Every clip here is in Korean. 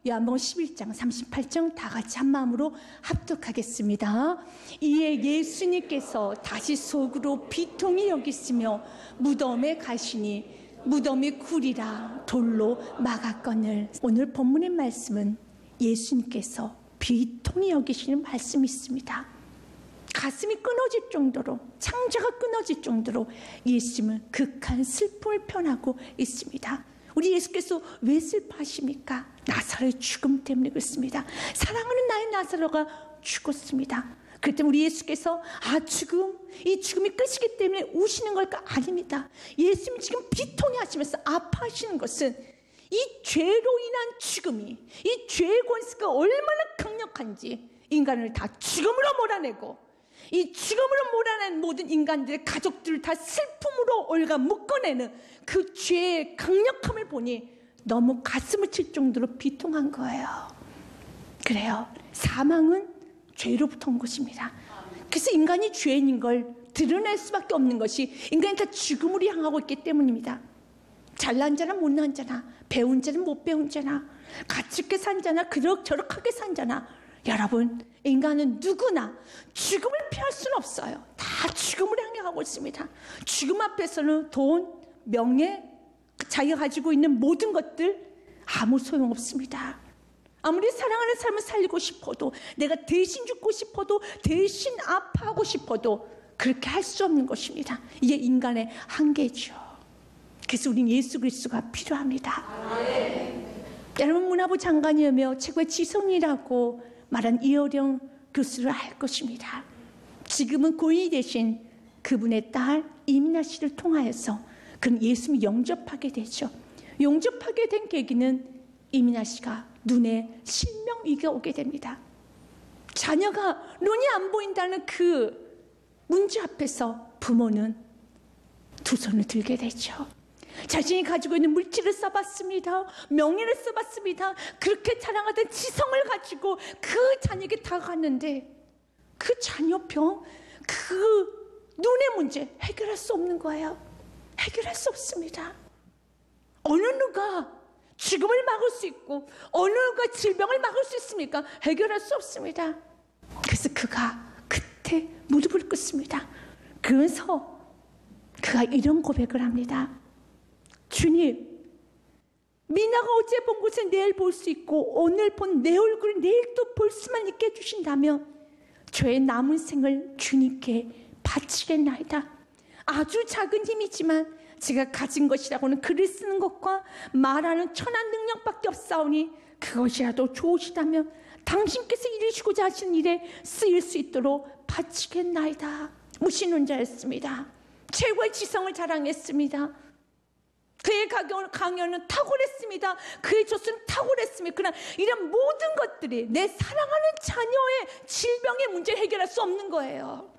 요한복음 11장 38절 다 같이 한 마음으로 합독하겠습니다. 이에 예수님께서 다시 속으로 비통히 여기시며 무덤에 가시니 무덤이 굴이라 돌로 막았거늘. 오늘 본문의 말씀은 예수님께서 비통히 여기시는 말씀이 있습니다. 가슴이 끊어질 정도로, 창자가 끊어질 정도로 예수님은 극한 슬픔을 표현하고 있습니다. 우리 예수께서 왜 슬퍼하십니까? 나사로의 죽음 때문에 그렇습니다. 사랑하는 나의 나사로가 죽었습니다. 그렇기 때문에 우리 예수께서 이 죽음이 끝이기 때문에 우시는 걸까? 아닙니다. 예수님 지금 비통해 하시면서 아파하시는 것은 이 죄로 인한 죽음이, 이 죄의 권세가 얼마나 강력한지 인간을 다 죽음으로 몰아내고, 이 죽음으로 몰아낸 모든 인간들의 가족들을 다 슬픔으로 올가 묶어내는 그 죄의 강력함을 보니 너무 가슴을 칠 정도로 비통한 거예요. 그래요. 사망은 죄로부터 온 것입니다. 그래서 인간이 죄인인 걸 드러낼 수밖에 없는 것이 인간이 다 죽음으로 향하고 있기 때문입니다. 잘난 자나 못난 자나, 배운 자나 못 배운 자나, 가치 있게 산 자나 그럭저럭하게 산 자나, 여러분, 인간은 누구나 죽음을 피할 수는 없어요. 다 죽음을 향해 가고 있습니다. 죽음 앞에서는 돈, 명예, 자기가 가지고 있는 모든 것들 아무 소용없습니다. 아무리 사랑하는 삶을 살리고 싶어도, 내가 대신 죽고 싶어도, 대신 아파하고 싶어도 그렇게 할 수 없는 것입니다. 이게 인간의 한계죠. 그래서 우린 예수 그리스도가 필요합니다. 여러분, 문화부 장관이며 최고의 지성이라고 말한 이어령 교수를 알 것입니다. 지금은 고인이 되신 그분의 딸 이민아 씨를 통하여서 그는 예수님을 영접하게 되죠. 영접하게 된 계기는 이민아 씨가 눈에 실명위기가 오게 됩니다. 자녀가 눈이 안 보인다는 그 문제 앞에서 부모는 두 손을 들게 되죠. 자신이 가지고 있는 물질을 써봤습니다. 명예를 써봤습니다. 그렇게 자랑하던 지성을 가지고 그 자녀에게 다가갔는데 그 자녀병, 그 눈의 문제 해결할 수 없는 거예요. 해결할 수 없습니다. 어느 누가 죽음을 막을 수 있고 어느 누가 질병을 막을 수 있습니까? 해결할 수 없습니다. 그래서 그가 그때 무릎을 꿇습니다. 그래서 그가 이런 고백을 합니다. 주님, 미나가 어제 본 것을 내일 볼 수 있고 오늘 본 내 얼굴을 내일 또 볼 수만 있게 해주신다면 저의 남은 생을 주님께 바치겠나이다. 아주 작은 힘이지만 제가 가진 것이라고는 글을 쓰는 것과 말하는 천한 능력밖에 없사오니 그것이라도 좋으시다면 당신께서 이루시고자 하신 일에 쓰일 수 있도록 바치겠나이다. 무신론자였습니다. 최고의 지성을 자랑했습니다. 그의 강연은 탁월했습니다. 그의 조수는 탁월했습니다. 그러나 이런 모든 것들이 내 사랑하는 자녀의 질병의 문제를 해결할 수 없는 거예요.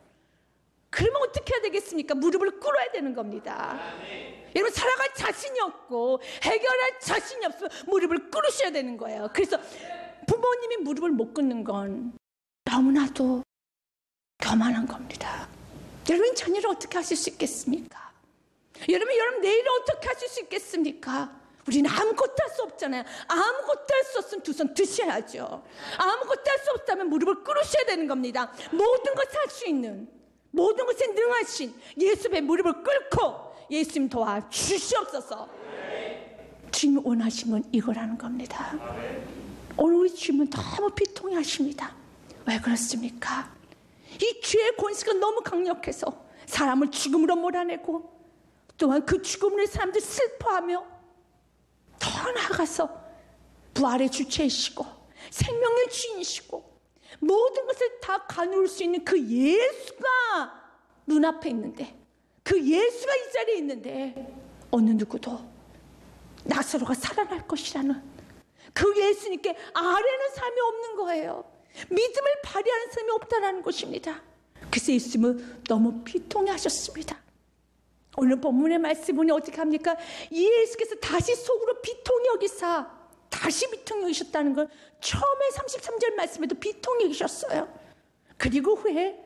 그러면 어떻게 해야 되겠습니까? 무릎을 꿇어야 되는 겁니다. 여러분, 살아갈 자신이 없고 해결할 자신이 없으면 무릎을 꿇으셔야 되는 거예요. 그래서 부모님이 무릎을 못 꿇는 건 너무나도 교만한 겁니다. 여러분, 자녀를 어떻게 하실 수 있겠습니까? 여러분 내일을 어떻게 하실 수 있겠습니까? 우리는 아무것도 할 수 없잖아요. 아무것도 할 수 없으면 두 손 드셔야죠. 아무것도 할 수 없다면 무릎을 꿇으셔야 되는 겁니다. 모든 것을 할 수 있는, 모든 것에 능하신 예수의 무릎을 꿇고 예수님 도와 주시옵소서. 주님이 원하신 건 이거라는 겁니다. 오늘 우리 주님은 너무 비통해 하십니다. 왜 그렇습니까? 이 죄의 권세가 너무 강력해서 사람을 죽음으로 몰아내고 또한 그 죽음을 사람들이 슬퍼하며 더 나아가서 부활의 주체이시고 생명의 주인이시고 모든 것을 다 가누을 수 있는 그 예수가 눈앞에 있는데, 그 예수가 이 자리에 있는데 어느 누구도 나사로가 살아날 것이라는 그 예수님께 아뢰는 삶이 없는 거예요. 믿음을 발휘하는 삶이 없다는 것입니다. 그래서 예수님은 너무 비통해 하셨습니다. 오늘 본문의 말씀은 어떻게 합니까? 예수께서 다시 속으로 비통히 여기사 다시 비통히 여기셨다는 걸 처음에 33절 말씀에도 비통히 여기셨어요. 그리고 후에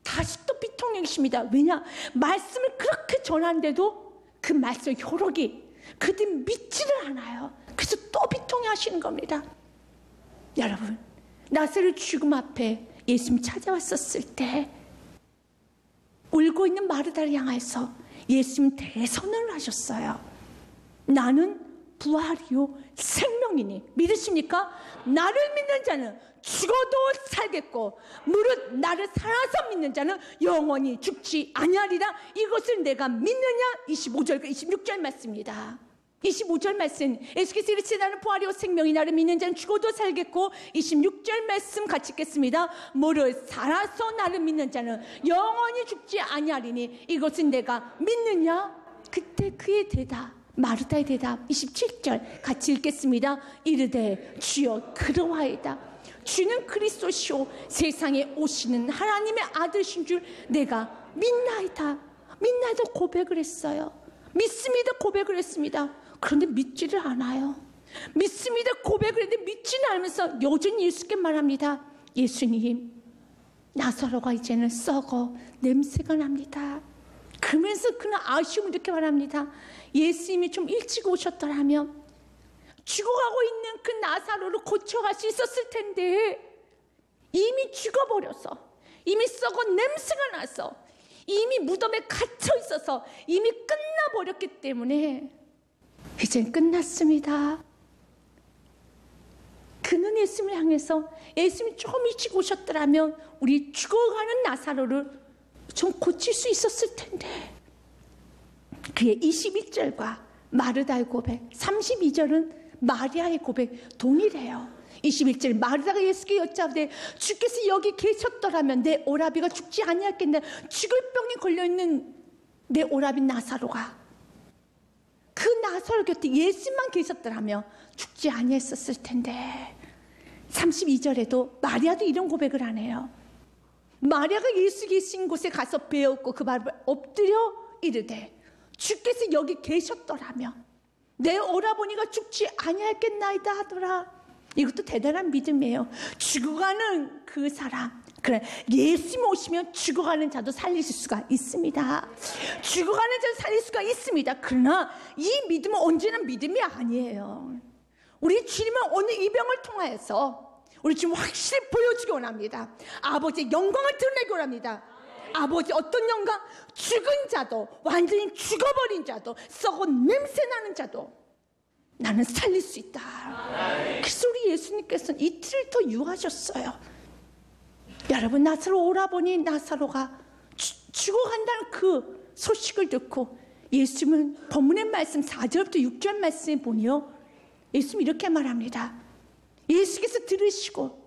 다시 또 비통히 여기십니다. 왜냐? 말씀을 그렇게 전하는데도 그 말씀의 효력이 그들이 믿지를 않아요. 그래서 또 비통히 하시는 겁니다. 여러분, 나사로 죽음 앞에 예수님 찾아왔었을 때 울고 있는 마르다를 향해서 예수님 대선언을 하셨어요. 나는 부활이요 생명이니 믿으십니까? 나를 믿는 자는 죽어도 살겠고 무릇 나를 살아서 믿는 자는 영원히 죽지 아니하리라. 이것을 내가 믿느냐? 25절과 26절 말씀입니다. 25절 말씀, 예수께서 이르시되 나는 부활이요 생명이 나를 믿는 자는 죽어도 살겠고, 26절 말씀 같이 읽겠습니다. 무릇 살아서 나를 믿는 자는 영원히 죽지 아니하리니 이것은 내가 믿느냐? 그때 그의 대답, 마르다의 대답 27절 같이 읽겠습니다. 이르되 주여 그러하이다. 주는 그리스도시오 세상에 오시는 하나님의 아들이신 줄 내가 믿나이다. 믿나이다 고백을 했어요. 믿습니다 고백을 했습니다. 그런데 믿지를 않아요. 믿습니다 고백을 했는데 믿지는 않으면서 여전히 예수께 말합니다. 예수님, 나사로가 이제는 썩어 냄새가 납니다. 그러면서 그는 아쉬움을 이렇게 말합니다. 예수님이 좀 일찍 오셨더라면 죽어가고 있는 그 나사로를 고쳐갈 수 있었을 텐데 이미 죽어버려서, 이미 썩어 냄새가 나서, 이미 무덤에 갇혀 있어서 이미 끝나버렸기 때문에 이젠 끝났습니다. 그는 예수님을 향해서 예수님이 조금 일찍 오셨더라면 우리 죽어가는 나사로를 좀 고칠 수 있었을 텐데. 그의 21절과 마르다의 고백, 32절은 마리아의 고백 동일해요. 21절 마르다가 예수께 여짜오되 주께서 여기 계셨더라면 내 오라비가 죽지 아니했겠네. 죽을 병이 걸려있는 내 오라비 나사로가 그 나사로 곁에 예수만 계셨더라면 죽지 아니했었을 텐데. 32절에도 마리아도 이런 고백을 하네요. 마리아가 예수 계신 곳에 가서 배웠고 그 발을 엎드려 이르되 주께서 여기 계셨더라면 내 오라버니가 죽지 아니했겠나이다 하더라. 이것도 대단한 믿음이에요. 죽어가는 그 사람, 그래 예수님 오시면 죽어가는 자도 살리실 수가 있습니다. 죽어가는 자도 살릴 수가 있습니다. 그러나 이 믿음은 언제나 믿음이 아니에요. 우리 주님은 오늘 이 병을 통하여서 우리 주님 확실히 보여주기 원합니다. 아버지의 영광을 드러내기 원합니다. 아버지 어떤 영광? 죽은 자도, 완전히 죽어버린 자도, 썩어 냄새나는 자도 나는 살릴 수 있다. 그래서 우리 예수님께서는 이틀을 더 유하셨어요. 여러분, 나사로 오라버니 나사로가 죽어간다는 그 소식을 듣고 예수님은 본문의 말씀 4절부터 6절 말씀에 보니요, 예수님 이렇게 말합니다. 예수께서 들으시고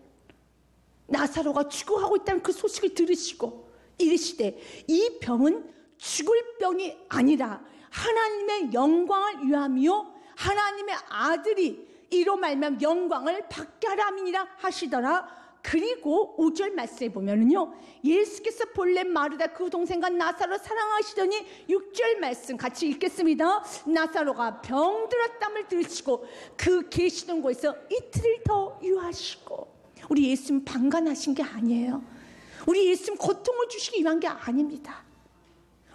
나사로가 죽어가고 있다는 그 소식을 들으시고 이르시되 이 병은 죽을 병이 아니라 하나님의 영광을 위함이요 하나님의 아들이 이로 말미암아 영광을 받게 하라 함이니라 하시더라. 그리고 5절 말씀에 보면은요, 예수께서 본래 마르다 그 동생과 나사로 사랑하시더니 6절 말씀 같이 읽겠습니다. 나사로가 병들었담을 들으시고 그 계시던 곳에서 이틀을 더 유하시고. 우리 예수님 방관하신 게 아니에요. 우리 예수님 고통을 주시기 위한 게 아닙니다.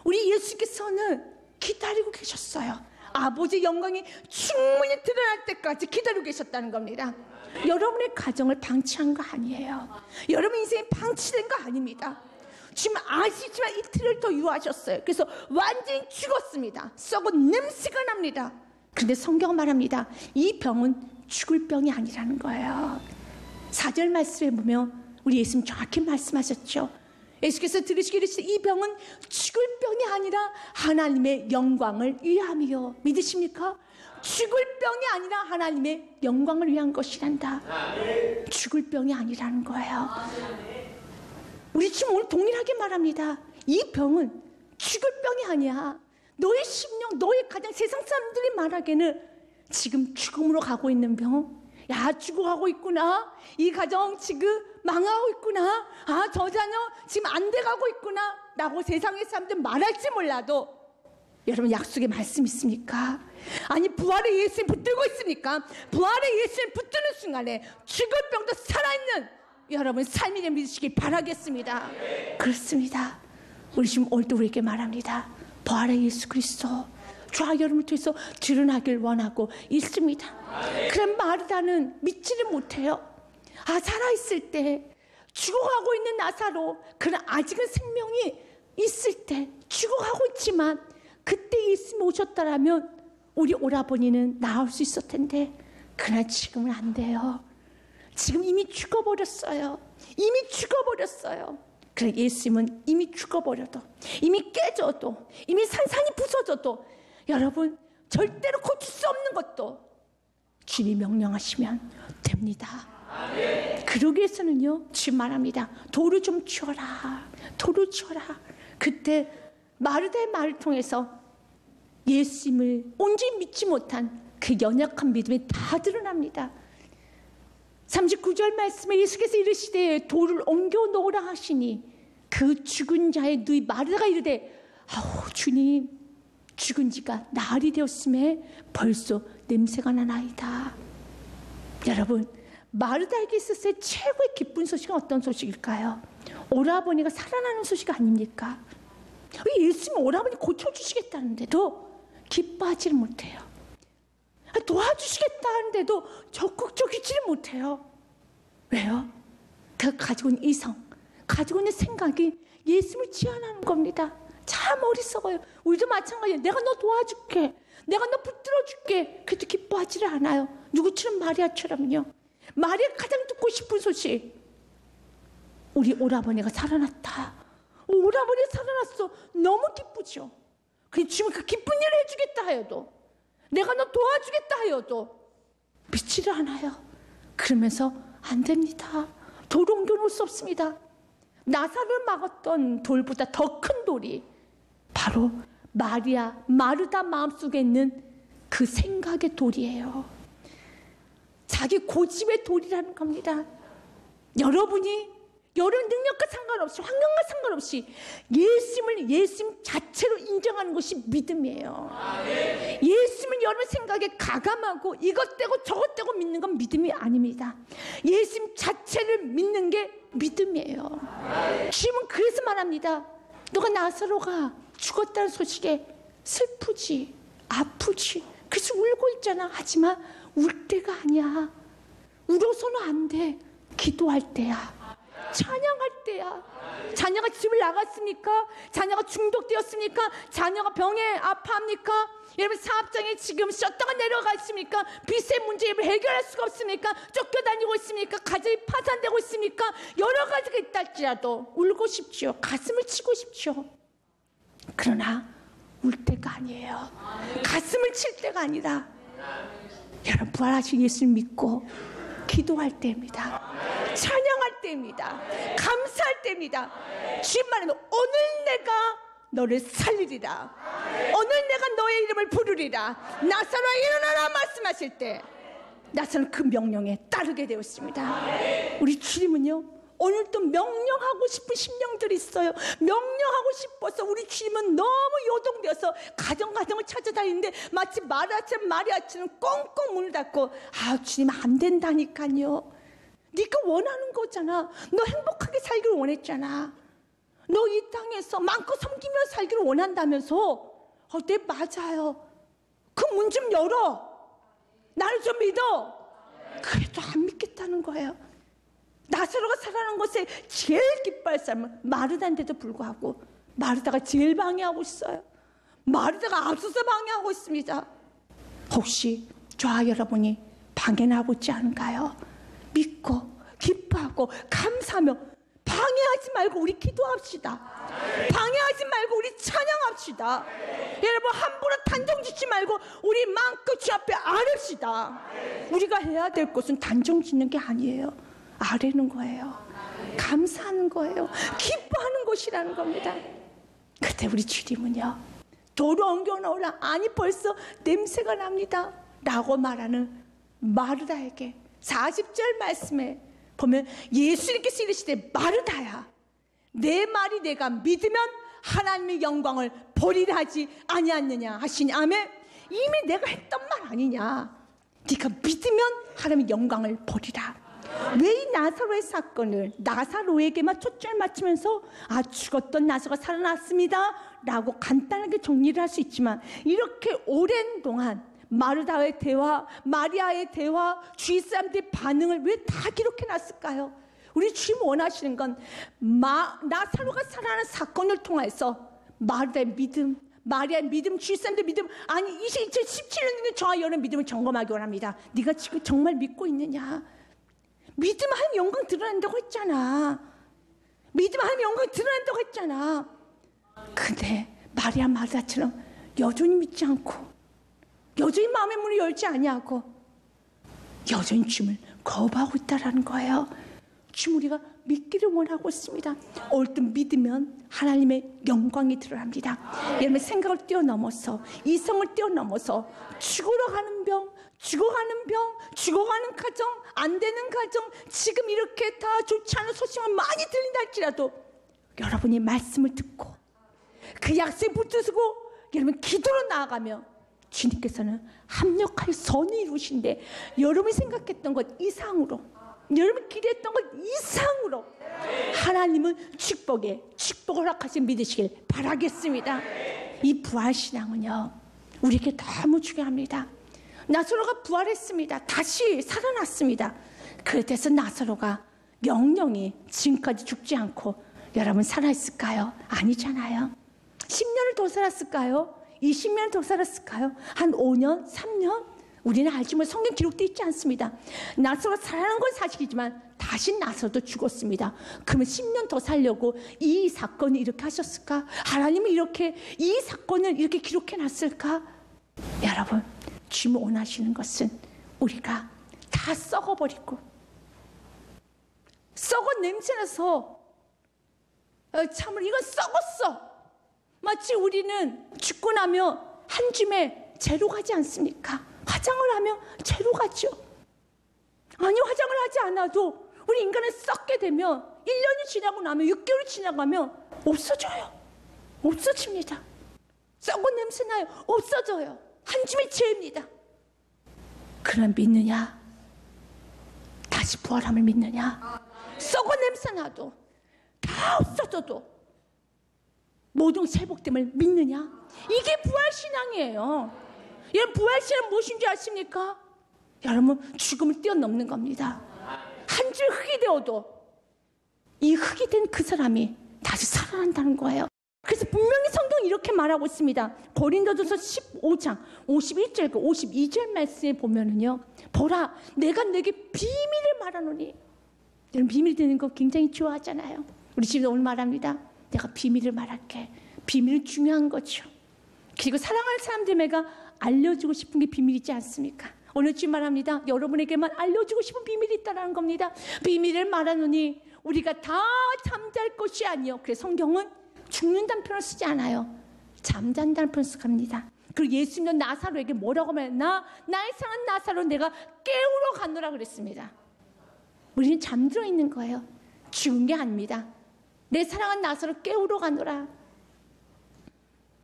우리 예수께서는 기다리고 계셨어요. 아버지의 영광이 충분히 드러날 때까지 기다리고 계셨다는 겁니다. 여러분의 가정을 방치한 거 아니에요. 여러분 인생이 방치된 거 아닙니다. 지금 아시지만 이틀을 더 유하셨어요. 그래서 완전히 죽었습니다. 썩은 냄새가 납니다. 그런데 성경은 말합니다. 이 병은 죽을 병이 아니라는 거예요. 4절 말씀에 보면 우리 예수님 정확히 말씀하셨죠. 예수께서 들으시기를 이 병은 죽을 병이 아니라 하나님의 영광을 위함이요. 믿으십니까? 죽을 병이 아니라 하나님의 영광을 위한 것이란다. 죽을 병이 아니라는 거예요. 우리 지금 오늘 동일하게 말합니다. 이 병은 죽을 병이 아니야. 너의 심령, 너의 가정, 세상 사람들이 말하기에는 지금 죽음으로 가고 있는 병, 야 죽어가고 있구나, 이 가정 지금 망하고 있구나, 아 저 자녀 지금 안 돼가고 있구나 라고 세상의 사람들 말할지 몰라도 여러분 약속의 말씀 있습니까? 아니 부활의 예수님 붙들고 있습니까? 부활의 예수님 붙드는 순간에 죽을 병도 살아있는 여러분 삶이 믿으시길 바라겠습니다. 그렇습니다. 우리 지금 오늘도 우리에게 말합니다. 부활의 예수 그리스도 저와 여러분을 통해서 드러나길 원하고 있습니다. 그럼 마르다는 믿지를 못해요. 살아있을 때, 죽어가고 있는 나사로, 그러나 아직은 생명이 있을 때, 죽어가고 있지만 그때 예수님이 오셨다라면 우리 오라버니는 나을 수 있었을 텐데, 그러나 지금은 안 돼요. 지금 이미 죽어버렸어요. 이미 죽어버렸어요. 그래, 예수님은 이미 죽어버려도, 이미 깨져도, 이미 산산이 부서져도 여러분 절대로 고칠 수 없는 것도 주님이 명령하시면 됩니다. 그러기 위해서는요, 주님 말합니다. 돌을 좀 치워라. 돌을 치워라. 그때 마르다의 말을 통해서 예수님을 온전히 믿지 못한 그 연약한 믿음이 다 드러납니다. 39절 말씀에 예수께서 이르시되 돌을 옮겨 놓으라 하시니 그 죽은 자의 누이 마르다가 이르되 아우 주님, 죽은 지가 나흘이 되었음에 벌써 냄새가 나나이다. 여러분, 마르다에게 있었을 최고의 기쁜 소식은 어떤 소식일까요? 오라버니가 살아나는 소식 아닙니까? 예수님은 오라버니 고쳐주시겠다는데도 기뻐하지를 못해요. 도와주시겠다 하는데도 적극적이지를 못해요. 왜요? 그가 가지고 있는 이성, 가지고 있는 생각이 예수님을 제한하는 겁니다. 참 어리석어요. 우리도 마찬가지예요. 내가 너 도와줄게, 내가 너 붙들어줄게. 그래도 기뻐하지를 않아요. 누구처럼? 마리아처럼요. 마리아가 가장 듣고 싶은 소식, 우리 오라버니가 살아났다. 오라버니 살아났어. 너무 기쁘죠. 그래, 지금 그 기쁜 일을 해주겠다 하여도, 내가 너 도와주겠다 하여도 믿지를 않아요. 그러면서 안 됩니다. 돌을 옮겨놓을 수 없습니다. 나사로를 막았던 돌보다 더 큰 돌이 바로 마르다 마음속에 있는 그 생각의 돌이에요. 자기 고집의 돌이라는 겁니다. 여러분이 여러 능력과 상관없이, 환경과 상관없이 예수님 자체로 인정하는 것이 믿음이에요. 예수님은 여러분 생각에 가감하고 이것 떼고 저것 떼고 믿는 건 믿음이 아닙니다. 예수님 자체를 믿는 게 믿음이에요. 주님은 그래서 말합니다. 너가 나사로가 죽었다는 소식에 슬프지, 아프지, 그래서 울고 있잖아. 하지만 울 때가 아니야. 울어서는 안 돼. 기도할 때야. 찬양할 때야. 자녀가 집을 나갔습니까? 자녀가 중독되었습니까? 자녀가 병에 아파합니까? 여러분 사업장에 지금 셧다가 내려가 있습니까? 빚의 문제를 해결할 수가 없습니까? 쫓겨다니고 있습니까? 가정이 파산되고 있습니까? 여러 가지가 있다 할지라도 울고 싶지요. 가슴을 치고 싶지요. 그러나 울 때가 아니에요. 가슴을 칠 때가 아니라 여러분 부활하신 예수를 믿고 기도할 때입니다. 찬양할 때입니다. 감사할 때입니다. 주님 말하는 오늘 내가 너를 살리리라. 오늘 내가 너의 이름을 부르리라. 나사로야 일어나라 말씀하실 때 나사로는 그 명령에 따르게 되었습니다. 우리 주님은요, 오늘도 명령하고 싶은 심령들이 있어요. 명령하고 싶어서 우리 주님은 너무 요동되어서 가정을 찾아다니는데 마치 마리아처럼 꽁꽁 문을 닫고 주님 안 된다니까요. 네가 원하는 거잖아. 너 행복하게 살기를 원했잖아. 너 이 땅에서 마음껏 섬기며 살기를 원한다면서. 네 맞아요. 그 문 좀 열어. 나를 좀 믿어. 그래도 안 믿겠다는 거예요. 나사로가 살아난 것에 제일 기뻐할 사람은 마르다인데도 불구하고 마르다가 제일 방해하고 있어요. 마르다가 앞서서 방해하고 있습니다. 혹시 저와 여러분이 방해는 하고 있지 않은가요? 믿고 기뻐하고 감사하며 방해하지 말고 우리 기도합시다. 방해하지 말고 우리 찬양합시다. 여러분 함부로 단정 짓지 말고 우리 마음껏 주 앞에 아뢰시다. 우리가 해야 될 것은 단정 짓는 게 아니에요. 아뢰는 거예요. 감사하는 거예요. 기뻐하는 것이라는 겁니다. 그때 우리 주님은요, 돌을 옮겨 놓으라. 아니 벌써 냄새가 납니다 라고 말하는 마르다에게 40절 말씀에 보면 예수님께서 이르시되 마르다야, 내 말이 내가 믿으면 하나님의 영광을 보리라 하지 아니하느냐 하시니. 아멘. 이미 내가 했던 말 아니냐. 네가 믿으면 하나님의 영광을 보리라. 왜 이 나사로의 사건을 나사로에게만 초점을 맞추면서 죽었던 나사로가 살아났습니다 라고 간단하게 정리를 할 수 있지만, 이렇게 오랜 동안 마르다의 대화, 마리아의 대화, 주위 사람들의 반응을 왜 다 기록해 놨을까요? 우리 주님 원하시는 건 나사로가 살아나는 사건을 통해서 마르다의 믿음, 마리아의 믿음, 주위 사람들의 믿음, 아니 2017년에는 저와 여러분의 믿음을 점검하기 원합니다. 네가 지금 정말 믿고 있느냐? 믿음 하나님 영광 드러낸다고 했잖아. 믿음 하나님 영광 드러낸다고 했잖아. 근데 마리아 마르다처럼 여전히 믿지 않고, 여전히 마음의 문을 열지 아니하고, 여전히 주님을 거부하고 있다라는 거예요. 주님 우리가 믿기를 원하고 있습니다. 얼른 믿으면 하나님의 영광이 드러납니다. 여러분 생각을 뛰어넘어서, 이성을 뛰어넘어서 죽으러 가는 병, 죽어가는 병, 죽어가는 가정, 안 되는 가정, 지금 이렇게 다 좋지 않은 소식만 많이 들린다 할지라도 여러분이 말씀을 듣고 그 약속에 붙드시고 여러분 기도로 나아가며 주님께서는 합력하여 선을 이루신데, 여러분이 생각했던 것 이상으로, 여러분 기대했던 것 이상으로 하나님은 축복을 허락하시 믿으시길 바라겠습니다. 이 부활신앙은요 우리에게 너무 중요합니다. 나사로가 부활했습니다. 다시 살아났습니다. 그래서 나사로가 영영이 지금까지 죽지 않고 여러분 살아있을까요? 아니잖아요. 10년을 더 살았을까요? 20년을 더 살았을까요? 한 5년? 3년? 우리는 알지만 성경 기록되어 있지 않습니다. 나사로가 살아난 건 사실이지만 다시 나사로도 죽었습니다. 그러면 10년 더 살려고 이 사건을 이렇게 하셨을까? 하나님은 이렇게 이 사건을 이렇게 기록해 놨을까? 여러분 주님 원하시는 것은 우리가 다 썩어버리고, 썩어 냄새나서 참으로 이건 썩었어, 마치 우리는 죽고 나면 한 줌에 재로 가지 않습니까? 화장을 하면 재로 가죠. 아니 화장을 하지 않아도 우리 인간은 썩게 되면 1년이 지나고 나면 6개월이 지나가면 없어져요. 없어집니다. 썩은 냄새 나요. 없어져요. 한 줌의 죄입니다. 그럼 믿느냐? 다시 부활함을 믿느냐? 썩은 냄새 나도 다 없어져도 모든 회복됨을 믿느냐? 이게 부활신앙이에요. 여러분 부활신앙은 무엇인지 아십니까? 여러분 죽음을 뛰어넘는 겁니다. 한 줄 흙이 되어도 이 흙이 된 그 사람이 다시 살아난다는 거예요. 그래서 분명히 성경은 이렇게 말하고 있습니다. 고린도전서 15장 51절과 52절 말씀에 보면은요, 보라 내가 내게 비밀을 말하노니. 여러분 비밀 듣는 거 굉장히 좋아하잖아요. 우리 집에 오늘 말합니다. 내가 비밀을 말할게. 비밀은 중요한 거죠. 그리고 사랑하는 사람들에게 알려주고 싶은 게 비밀이지 않습니까? 오늘 주님 말합니다. 여러분에게만 알려주고 싶은 비밀이 있다는 겁니다. 비밀을 말하노니 우리가 다 잠잘 것이 아니요. 그래서 성경은 죽는다는 표현을 쓰지 않아요. 잠잔다는 표현을 씁니다. 그리고 예수님은 나사로에게 뭐라고 말했나? 나의 사랑하는 나사로 내가 깨우러 가노라 그랬습니다. 우리는 잠들어 있는 거예요. 죽은 게 아닙니다. 내 사랑하는 나사로 깨우러 가노라.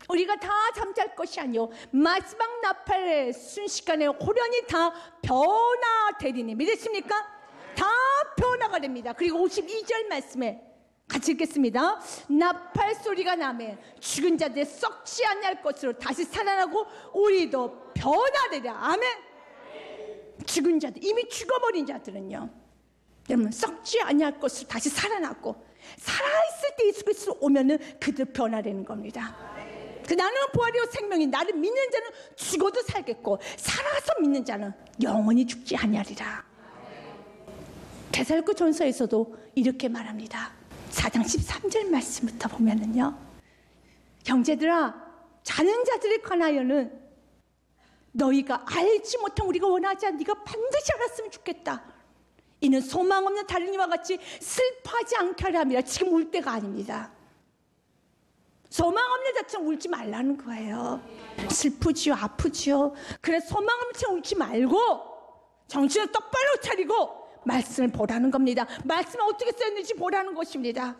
우리가 다 잠잘 것이 아니요 마지막 나팔의 순식간에 호련히 다 변화되리니. 믿으십니까? 다 변화가 됩니다. 그리고 52절 말씀에 같이 읽겠습니다. 나팔 소리가 나면 죽은 자들의 썩지 아니할 것으로 다시 살아나고 우리도 변화되리라. 아멘. 죽은 자들, 이미 죽어버린 자들은요 여러분 썩지 아니할 것으로 다시 살아나고, 살아있을 때 예수 그리스도 오면은 그들 변화되는 겁니다. 그 나는 부활이요 생명이, 나를 믿는 자는 죽어도 살겠고 살아서 믿는 자는 영원히 죽지 아니하리라. 데살로니가 전서에서도 이렇게 말합니다. 4장 13절 말씀부터 보면은요, 형제들아 자는 자들에 관하여는 너희가 알지 못한 우리가 원하지 않아 네가 반드시 알았으면 좋겠다. 이는 소망 없는 다른 이와 같이 슬퍼하지 않게 하려 함이라. 지금 울 때가 아닙니다. 소망 없는 자처럼 울지 말라는 거예요. 슬프지요, 아프지요. 그래서 소망 없는 자처럼 울지 말고 정신을 똑바로 차리고 말씀을 보라는 겁니다. 말씀을 어떻게 쓰였는지 보라는 것입니다.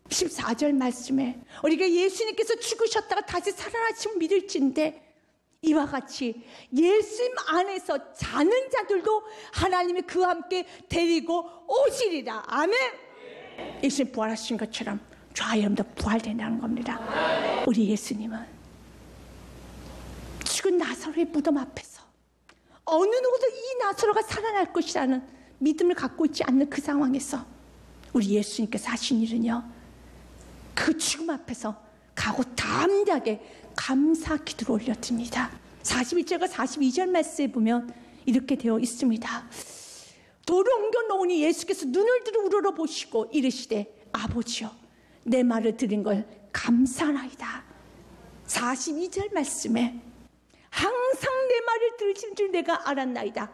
14절 말씀에 우리가 예수님께서 죽으셨다가 다시 살아나심을 믿을진데, 이와 같이 예수님 안에서 자는 자들도 하나님이 그와 함께 데리고 오시리라. 아멘. 예수님 부활하신 것처럼 저와 여러분도 부활된다는 겁니다. 우리 예수님은 죽은 나사로 나사로의 무덤 앞에서 어느 누구도 이 나사로가 살아날 것이라는 믿음을 갖고 있지 않는 그 상황에서 우리 예수님께서 하신 일은요, 그 죽음 앞에서 가고 담대하게 감사 기도를 올려드립니다. 41절과 42절 말씀에 보면 이렇게 되어 있습니다. 돌을 옮겨 놓으니 예수께서 눈을 들어 우러러보시고 이르시되 아버지여 내 말을 들은 걸 감사하나이다. 42절 말씀에 항상 내 말을 들으시는 줄 내가 알았나이다.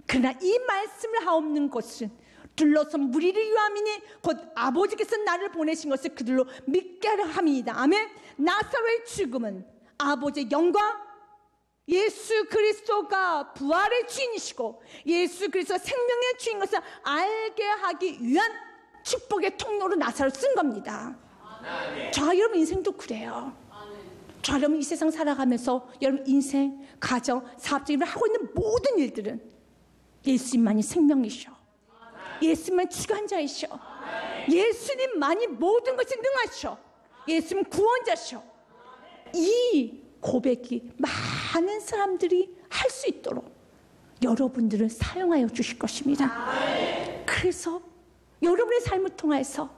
그러나 이 말씀을 하옵는 것은 둘러선 무리를 위함이니 곧 아버지께서 나를 보내신 것을 그들로 믿게 하려 함이니이다. 아멘. 나사로의 죽음은 아버지의 영광, 예수 그리스도가 부활의 주인이시고 예수 그리스도가 생명의 주인 것을 알게 하기 위한 축복의 통로로 나사로를 쓴 겁니다. 저 여러분 인생도 그래요. 저 여러분 이 세상 살아가면서 여러분 인생, 가정, 사업적으로 하고 있는 모든 일들은 예수님만이 생명이셔. 예수님만 주관자이셔. 예수님만이 모든 것이 능하셔. 예수님 구원자셔. 이 고백이 많은 사람들이 할 수 있도록 여러분들은 사용하여 주실 것입니다. 그래서 여러분의 삶을 통해서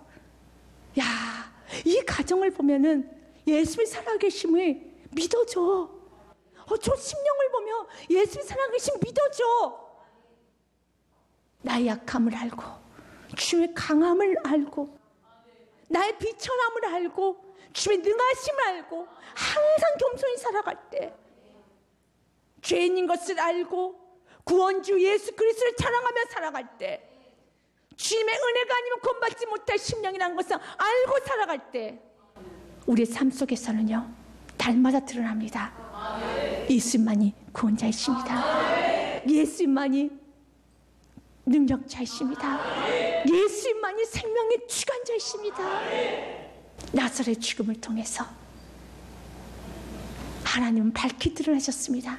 야, 이 가정을 보면은 예수님이 살아계심을 믿어져. 저 심령을 보며 예수님이 살아계심 믿어져. 나의 약함을 알고 주의 강함을 알고 나의 비천함을 알고 주의 능하심을 알고 항상 겸손히 살아갈 때 죄인인 것을 알고 구원주 예수 그리스도를 자랑하며 살아갈 때 주님의 은혜가 아니면 구원받지 못할 심령이라는 것을 알고 살아갈 때 우리의 삶 속에서는요 날마다 드러납니다. 예수님만이 구원자이십니다. 예수님만이 능력자이십니다. 예수님만이 생명의 주관자이십니다. 나사로의 죽음을 통해서 하나님은 밝히 드러나셨습니다.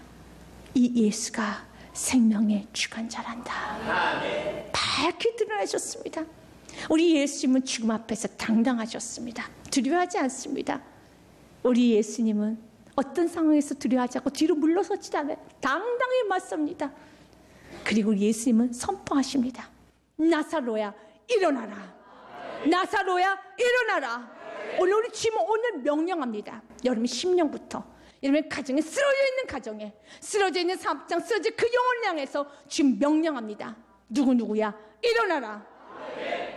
이 예수가 생명의 주관자란다. 밝히 드러나셨습니다. 우리 예수님은 죽음 앞에서 당당하셨습니다. 두려워하지 않습니다. 우리 예수님은 어떤 상황에서 두려워하지 않고 뒤로 물러서지 않아요. 당당히 맞섭니다. 그리고 예수님은 선포하십니다. 나사로야 일어나라. 나사로야 일어나라. 오늘 우리 주님은 오늘 명령합니다. 여러분 심령부터 여러분 가정에 쓰러져 있는 가정에 쓰러져 있는 사업장 쓰러져 그 영혼을 향해서 지금 명령합니다. 누구야 일어나라.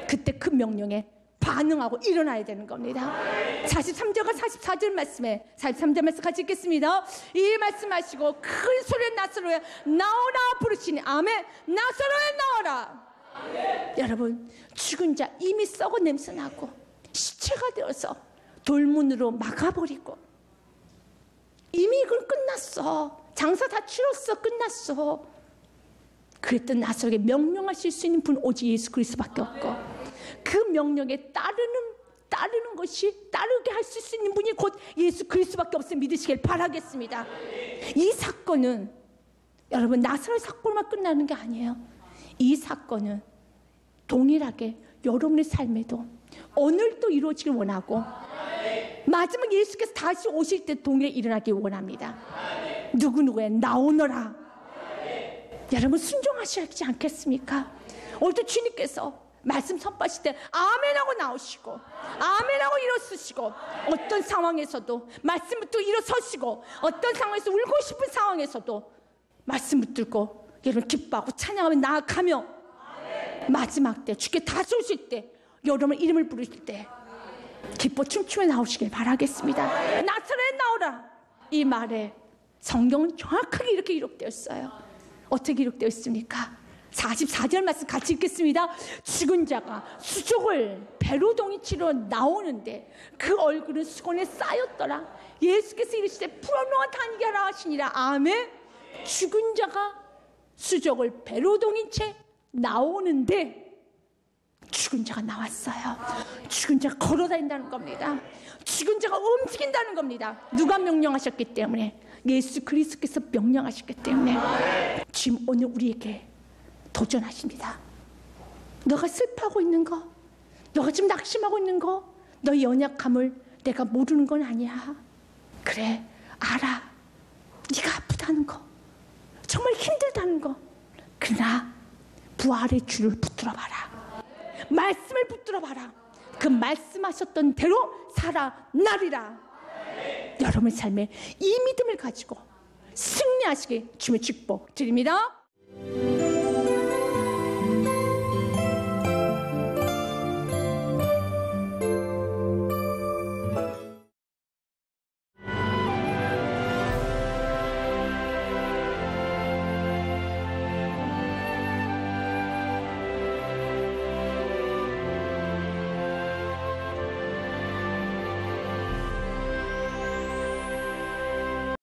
그때 그 명령에 반응하고 일어나야 되는 겁니다. 43절과 44절 말씀에 43절 말씀 같이 읽겠습니다. 이 말씀하시고 큰 소리로 나사로야 나오라 부르시니 아멘. 나사로야 나오라. 아멘. 여러분 죽은 자 이미 썩어 냄새나고 시체가 되어서 돌문으로 막아버리고 이미 이건 끝났어. 장사 다 치렀어. 끝났어. 그랬던 나사로에게 명령하실 수 있는 분 오직 예수 그리스도밖에 없고 그 명령에 따르는 것이 따르게 할 수 있는 분이 곧 예수 그리스도밖에 없음을 믿으시길 바라겠습니다. 이 사건은 여러분 나사로의 사건만 끝나는 게 아니에요. 이 사건은 동일하게 여러분의 삶에도 오늘도 이루어지길 원하고 마지막 예수께서 다시 오실 때 동일하게 일어나길 원합니다. 누구에 나오너라. 여러분 순종하셔야지 않겠습니까? 오늘도 주님께서 말씀 선포하실 때 아멘하고 나오시고 아멘하고 일어서시고 어떤 상황에서도 말씀 붙들고 일어서시고 어떤 상황에서 울고 싶은 상황에서도 말씀 붙들고 여러분 기뻐하고 찬양하며 나아가며 마지막 때 주께 다시 오실 때 여러분 이름을 부르실 때 기뻐 춤추며 나오시길 바라겠습니다. 나사로에 나오라. 이 말에 성경은 정확하게 이렇게 기록되었어요. 어떻게 되어 있습니까? 44절 말씀 같이 읽겠습니다. 죽은 자가 수족을 배로 동이치러 나오는데 그 얼굴은 수건에 쌓였더라. 예수께서 이르시되 풀어놓아 다니게 하라 하시니라. 아멘. 죽은 자가 수족을 배로 동인 채 나오는데 죽은 자가 나왔어요. 죽은 자가 걸어다닌다는 겁니다. 죽은 자가 움직인다는 겁니다. 누가 명령하셨기 때문에? 예수 그리스도께서 명령하셨기 때문에 지금 오늘 우리에게 도전하십니다. 너가 슬퍼하고 있는 거, 너가 지금 낙심하고 있는 거, 너의 연약함을 내가 모르는 건 아니야. 그래, 알아. 네가 아프다. 못하는 거, 정말 힘들다는 거. 그러나 부활의 줄을 붙들어 봐라. 말씀을 붙들어 봐라. 그 말씀하셨던 대로 살아나리라. 여러분의 삶에 이 믿음을 가지고 승리하시길 주의 축복 드립니다.